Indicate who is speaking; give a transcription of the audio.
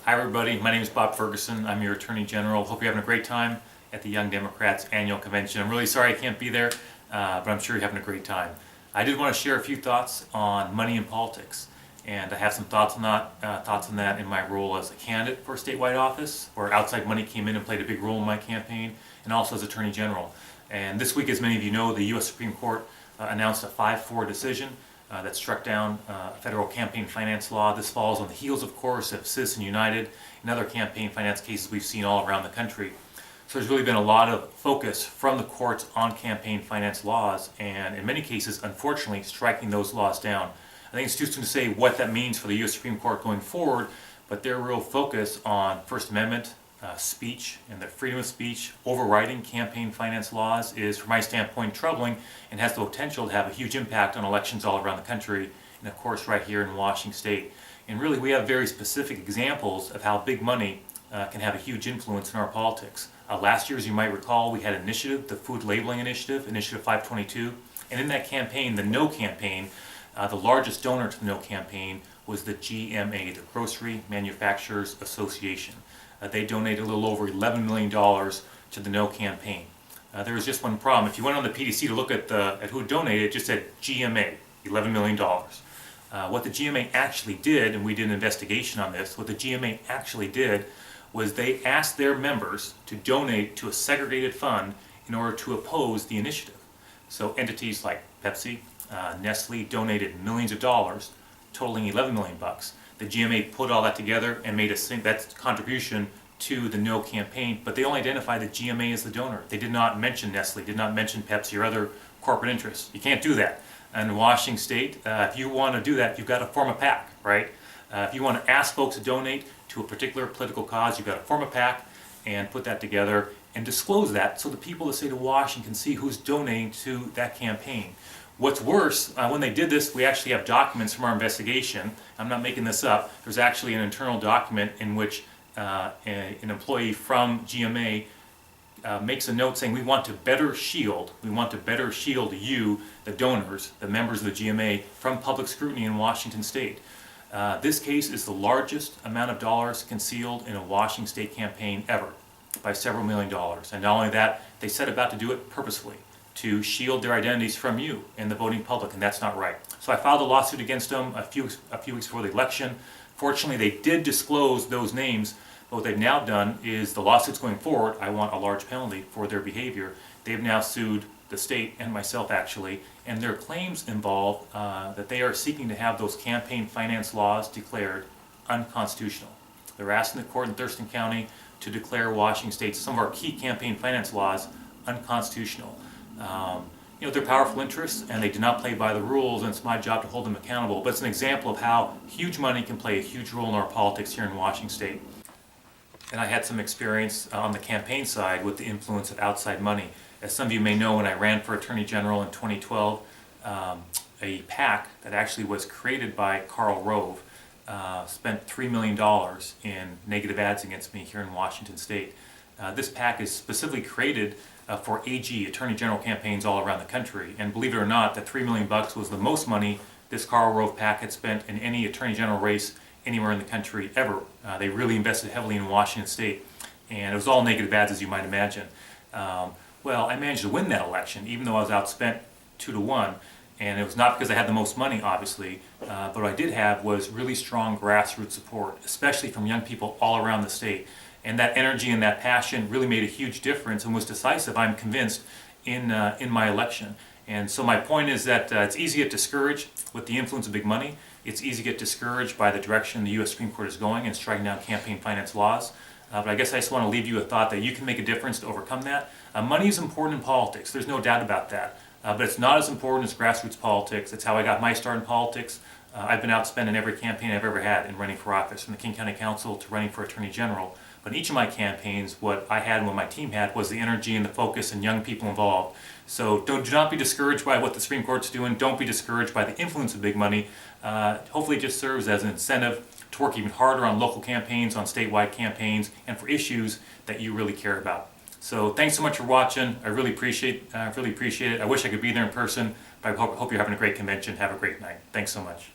Speaker 1: Hi everybody, my name is Bob Ferguson. I'm your Attorney General. Hope you're having a great time at the Young Democrats annual convention. I'm really sorry I can't be there, but I'm sure you're having a great time. I did want to share a few thoughts on money in politics, and I have some thoughts on that in my role as a candidate for a statewide office, where outside money came in and played a big role in my campaign, and also as Attorney General. And this week, as many of you know, the U.S. Supreme Court announced a 5-4 decision that struck down a federal campaign finance law. This follows on the heels, of course, of Citizens United and other campaign finance cases we've seen all around the country. So there's really been a lot of focus from the courts on campaign finance laws, and in many cases, unfortunately, striking those laws down. I think it's too soon to say what that means for the U.S. Supreme Court going forward, but their real focus on First Amendment speech and the freedom of speech overriding campaign finance laws is, from my standpoint, troubling and has the potential to have a huge impact on elections all around the country, and of course right here in Washington State. And really we have very specific examples of how big money can have a huge influence in our politics. Last year, as you might recall, we had an initiative, the Food Labeling Initiative, Initiative 522, and in that campaign, the No campaign, the largest donor to the No campaign was the GMA, the Grocery Manufacturers Association. They donated a little over $11 million to the No campaign. There was just one problem. If you went on the PDC to look at who donated, it just said GMA, $11 million. What the GMA actually did, and we did an investigation on this, what the GMA actually did was they asked their members to donate to a segregated fund in order to oppose the initiative. So entities like Pepsi, Nestle donated millions of dollars, totaling $11 million. The GMA put all that together and made that contribution to the No campaign, but they only identified the GMA as the donor. They did not mention Nestle, did not mention Pepsi or other corporate interests. You can't do that. In Washington State, if you want to do that, you've got to form a PAC, right? If you want to ask folks to donate to a particular political cause, you've got to form a PAC and put that together and disclose that so the people of the state of Washington can see who's donating to that campaign. What's worse, when they did this, we actually have documents from our investigation. I'm not making this up. There's actually an internal document in which an employee from GMA makes a note saying we want to better shield you, the donors, the members of the GMA, from public scrutiny in Washington State. This case is the largest amount of dollars concealed in a Washington State campaign ever, by several $million. And not only that, they set about to do it purposefully, to shield their identities from you and the voting public, and that's not right. So I filed a lawsuit against them a few weeks before the election. Fortunately, they did disclose those names, but what they've now done is the lawsuit's going forward. I want a large penalty for their behavior. They've now sued the state and myself, actually, and their claims involve that they are seeking to have those campaign finance laws declared unconstitutional. They're asking the court in Thurston County to declare Washington State, some of our key campaign finance laws, unconstitutional. They're powerful interests and they do not play by the rules, and it's my job to hold them accountable. But it's an example of how huge money can play a huge role in our politics here in Washington State. And I had some experience on the campaign side with the influence of outside money. As some of you may know, when I ran for Attorney General in 2012, a PAC that actually was created by Karl Rove spent $3 million in negative ads against me here in Washington State. This PAC is specifically created for AG, Attorney General campaigns all around the country. And believe it or not, that $3 million was the most money this Karl Rove PAC had spent in any Attorney General race anywhere in the country ever. They really invested heavily in Washington State. And it was all negative ads, as you might imagine. Well, I managed to win that election, even though I was outspent 2-1. And it was not because I had the most money, obviously, but what I did have was really strong grassroots support, especially from young people all around the state. And that energy and that passion really made a huge difference and was decisive, I'm convinced, in my election. And so my point is that it's easy to get discouraged with the influence of big money. It's easy to get discouraged by the direction the U.S. Supreme Court is going and striking down campaign finance laws. But I guess I just want to leave you a thought that you can make a difference to overcome that. Money is important in politics. There's no doubt about that. But it's not as important as grassroots politics. It's how I got my start in politics. I've been outspent in every campaign I've ever had in running for office, from the King County Council to running for Attorney General. But in each of my campaigns, what I had and what my team had was the energy and the focus and young people involved. So do not be discouraged by what the Supreme Court's doing. Don't be discouraged by the influence of big money. Hopefully it just serves as an incentive to work even harder on local campaigns, on statewide campaigns, and for issues that you really care about. So thanks so much for watching. I really appreciate it. I wish I could be there in person, but I hope you're having a great convention. Have a great night. Thanks so much.